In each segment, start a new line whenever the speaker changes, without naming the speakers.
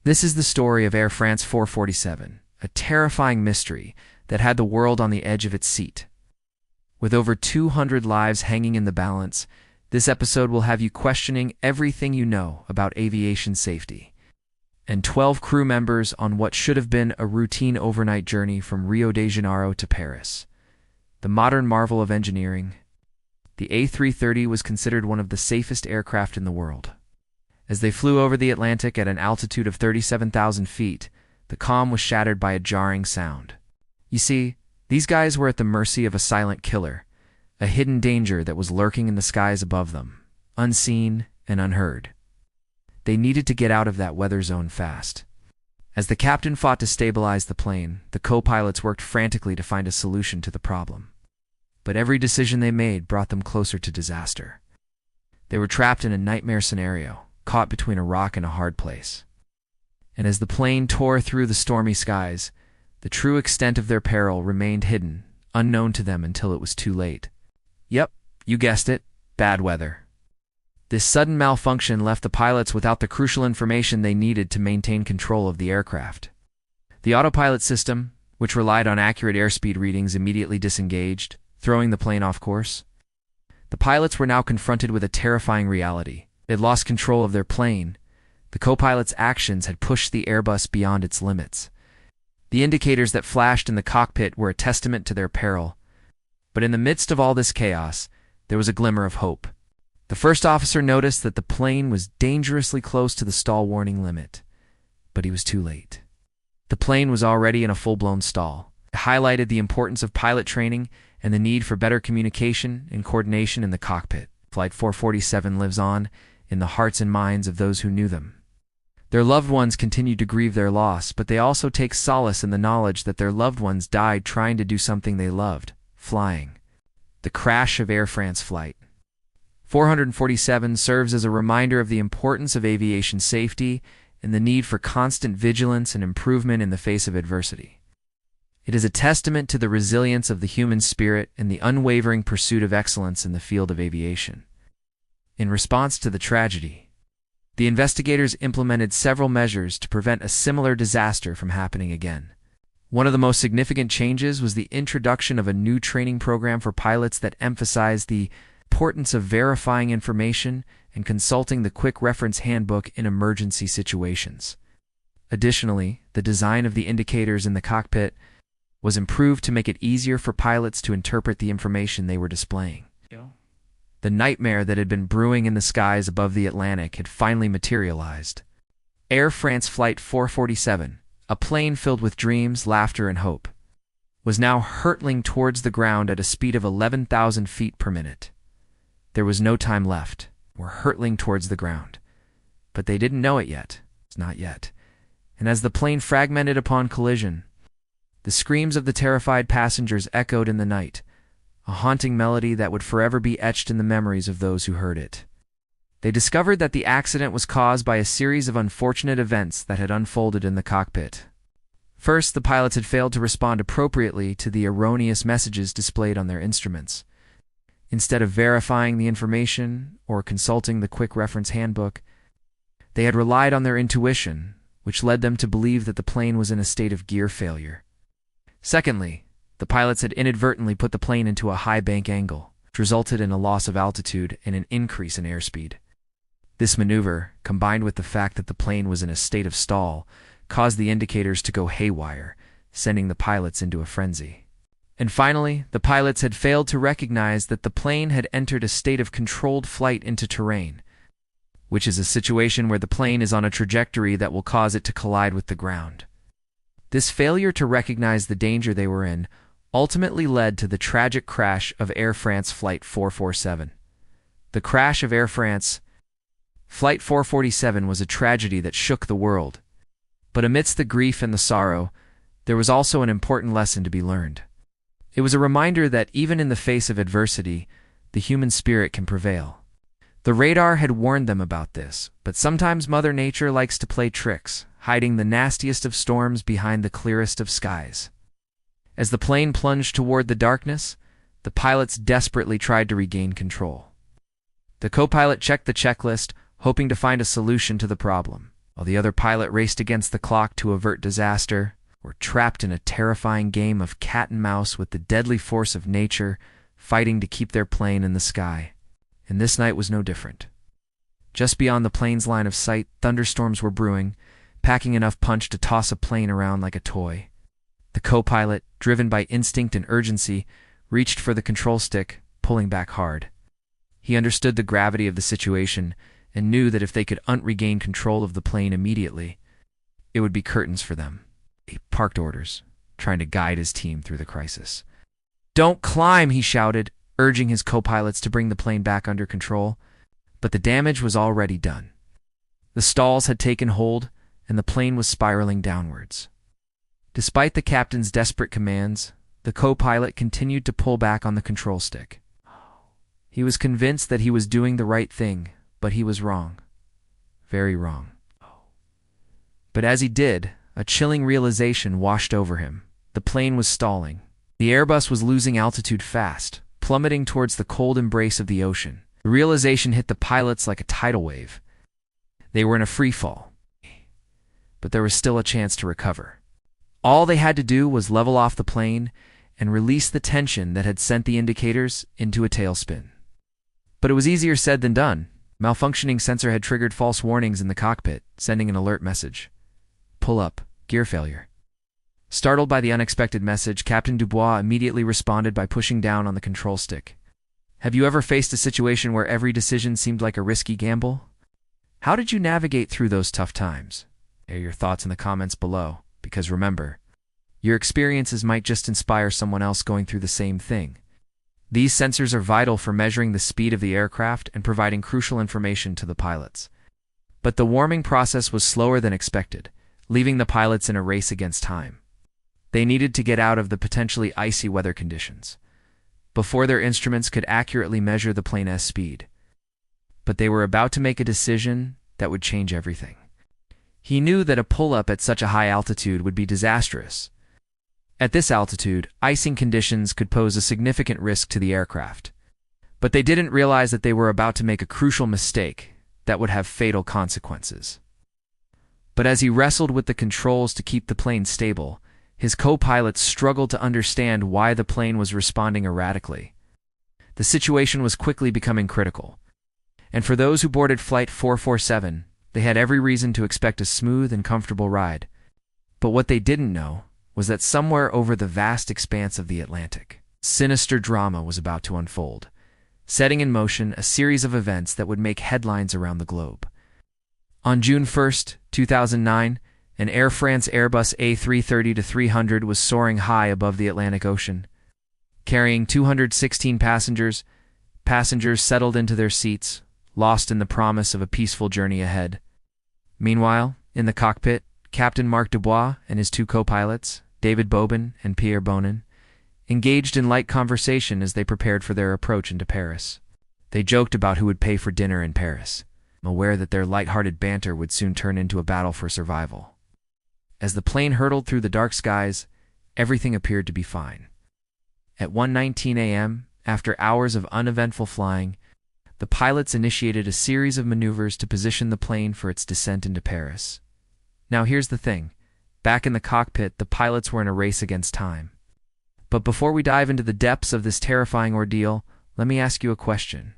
This is the story of Air France 447, a terrifying mystery that had the world on the edge of its seat. With over 200 lives hanging in the balance, this episode will have you questioning everything you know about aviation safety. And 12 crew members on what should have been a routine overnight journey from Rio de Janeiro to Paris. The modern marvel of engineering, the A330 was considered one of the safest aircraft in the world. As they flew over the Atlantic at an altitude of 37,000 feet, the calm was shattered by a jarring sound. You see, these guys were at the mercy of a silent killer, a hidden danger that was lurking in the skies above them, unseen and unheard. They needed to get out of that weather zone fast. As the captain fought to stabilize the plane, the co-pilots worked frantically to find a solution to the problem. But every decision they made brought them closer to disaster. They were trapped in a nightmare scenario, caught between a rock and a hard place. And as the plane tore through the stormy skies, the true extent of their peril remained hidden, unknown to them until it was too late. Yep, you guessed it, bad weather. This sudden malfunction left the pilots without the crucial information they needed to maintain control of the aircraft. The autopilot system, which relied on accurate airspeed readings, immediately disengaged, throwing the plane off course. The pilots were now confronted with a terrifying reality. They'd lost control of their plane. The co-pilot's actions had pushed the Airbus beyond its limits. The indicators that flashed in the cockpit were a testament to their peril. But in the midst of all this chaos, there was a glimmer of hope. The first officer noticed that the plane was dangerously close to the stall warning limit. But he was too late. The plane was already in a full-blown stall. It highlighted the importance of pilot training and the need for better communication and coordination in the cockpit. Flight 447 lives on in the hearts and minds of those who knew them. Their loved ones continued to grieve their loss, but they also take solace in the knowledge that their loved ones died trying to do something they loved, flying. The crash of Air France flight 447 serves as a reminder of the importance of aviation safety and the need for constant vigilance and improvement in the face of adversity. It is a testament to the resilience of the human spirit and the unwavering pursuit of excellence in the field of aviation. In response to the tragedy, the investigators implemented several measures to prevent a similar disaster from happening again. One of the most significant changes was the introduction of a new training program for pilots that emphasized the importance of verifying information and consulting the quick reference handbook in emergency situations. Additionally, the design of the indicators in the cockpit was improved to make it easier for pilots to interpret the information they were displaying. The nightmare that had been brewing in the skies above the Atlantic had finally materialized. Air France Flight 447, a plane filled with dreams, laughter, and hope, was now hurtling towards the ground at a speed of 11,000 feet per minute. There was no time left. We're hurtling towards the ground. But they didn't know it yet. Not yet. And as the plane fragmented upon collision, the screams of the terrified passengers echoed in the night, a haunting melody that would forever be etched in the memories of those who heard it. They discovered that the accident was caused by a series of unfortunate events that had unfolded in the cockpit. First, the pilots had failed to respond appropriately to the erroneous messages displayed on their instruments. Instead of verifying the information or consulting the quick reference handbook, they had relied on their intuition, which led them to believe that the plane was in a state of gear failure. Secondly, the pilots had inadvertently put the plane into a high bank angle, which resulted in a loss of altitude and an increase in airspeed. This maneuver, combined with the fact that the plane was in a state of stall, caused the indicators to go haywire, sending the pilots into a frenzy. And finally, the pilots had failed to recognize that the plane had entered a state of controlled flight into terrain, which is a situation where the plane is on a trajectory that will cause it to collide with the ground. This failure to recognize the danger they were in ultimately led to the tragic crash of Air France Flight 447. The crash of Air France Flight 447 was a tragedy that shook the world. But amidst the grief and the sorrow, there was also an important lesson to be learned. It was a reminder that even in the face of adversity, the human spirit can prevail. The radar had warned them about this, but sometimes Mother Nature likes to play tricks, hiding the nastiest of storms behind the clearest of skies. As the plane plunged toward the darkness, the pilots desperately tried to regain control. The co-pilot checked the checklist, hoping to find a solution to the problem. while the other pilot raced against the clock to avert disaster, were trapped in a terrifying game of cat and mouse with the deadly force of nature fighting to keep their plane in the sky. And this night was no different. Just beyond the plane's line of sight, thunderstorms were brewing, packing enough punch to toss a plane around like a toy. The co-pilot, driven by instinct and urgency, reached for the control stick, pulling back hard. He understood the gravity of the situation and knew that if they could regain control of the plane immediately, it would be curtains for them. He parked orders, trying to guide his team through the crisis. "Don't climb," he shouted, urging his co-pilots to bring the plane back under control. But the damage was already done. The stalls had taken hold, and the plane was spiraling downwards. Despite the captain's desperate commands, the co-pilot continued to pull back on the control stick. He was convinced that he was doing the right thing, but he was wrong. Very wrong. But as he did, a chilling realization washed over him. The plane was stalling. The Airbus was losing altitude fast, plummeting towards the cold embrace of the ocean. The realization hit the pilots like a tidal wave. They were in a free fall, but there was still a chance to recover. All they had to do was level off the plane and release the tension that had sent the indicators into a tailspin. But it was easier said than done. Malfunctioning sensor had triggered false warnings in the cockpit, sending an alert message. Pull up, gear failure. Startled by the unexpected message, Captain Dubois immediately responded by pushing down on the control stick. Have you ever faced a situation where every decision seemed like a risky gamble? How did you navigate through those tough times? Share your thoughts in the comments below, because remember, your experiences might just inspire someone else going through the same thing. These sensors are vital for measuring the speed of the aircraft and providing crucial information to the pilots. But the warming process was slower than expected, leaving the pilots in a race against time. They needed to get out of the potentially icy weather conditions before their instruments could accurately measure the plane's speed. But they were about to make a decision that would change everything. He knew that a pull-up at such a high altitude would be disastrous. At this altitude, icing conditions could pose a significant risk to the aircraft. But they didn't realize that they were about to make a crucial mistake that would have fatal consequences. But as he wrestled with the controls to keep the plane stable, his co-pilots struggled to understand why the plane was responding erratically. The situation was quickly becoming critical. And for those who boarded Flight 447, they had every reason to expect a smooth and comfortable ride. But what they didn't know was that somewhere over the vast expanse of the Atlantic, sinister drama was about to unfold, setting in motion a series of events that would make headlines around the globe. On June 1st, 2009, an Air France Airbus A330-300 was soaring high above the Atlantic Ocean. Carrying 216 passengers, passengers settled into their seats, lost in the promise of a peaceful journey ahead. Meanwhile, in the cockpit, Captain Marc Dubois and his two co-pilots, David Bobin and Pierre Bonin, engaged in light conversation as they prepared for their approach into Paris. They joked about who would pay for dinner in Paris, aware that their light-hearted banter would soon turn into a battle for survival. As the plane hurtled through the dark skies, everything appeared to be fine. At 1:19 a.m., after hours of uneventful flying, the pilots initiated a series of maneuvers to position the plane for its descent into Paris. Now here's the thing. Back in the cockpit, the pilots were in a race against time. But before we dive into the depths of this terrifying ordeal, let me ask you a question.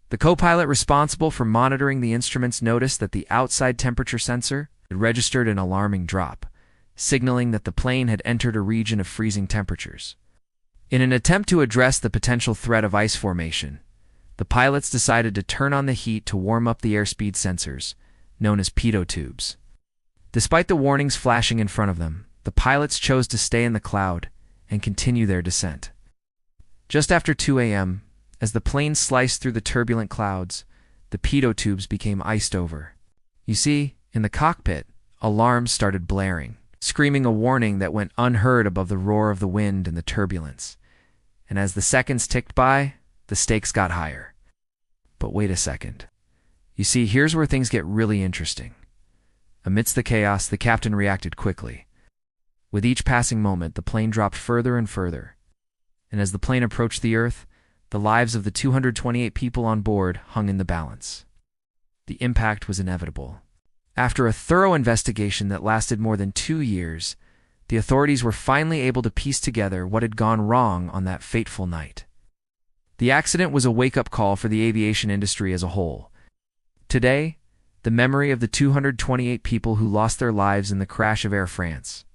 The co-pilot responsible for monitoring the instruments noticed that the outside temperature sensor had registered an alarming drop, signaling that the plane had entered a region of freezing temperatures. In an attempt to address the potential threat of ice formation, the pilots decided to turn on the heat to warm up the airspeed sensors, known as pitot tubes. Despite the warnings flashing in front of them, the pilots chose to stay in the cloud and continue their descent. Just after 2 a.m., as the plane sliced through the turbulent clouds, the pitot tubes became iced over. You see, in the cockpit, alarms started blaring, screaming a warning that went unheard above the roar of the wind and the turbulence. And as the seconds ticked by, the stakes got higher. But wait a second. You see, here's where things get really interesting. Amidst the chaos, the captain reacted quickly. With each passing moment, the plane dropped further and further. And as the plane approached the earth, the lives of the 228 people on board hung in the balance. The impact was inevitable. After a thorough investigation that lasted more than 2 years, the authorities were finally able to piece together what had gone wrong on that fateful night. The accident was a wake-up call for the aviation industry as a whole. Today, the memory of the 228 people who lost their lives in the crash of Air France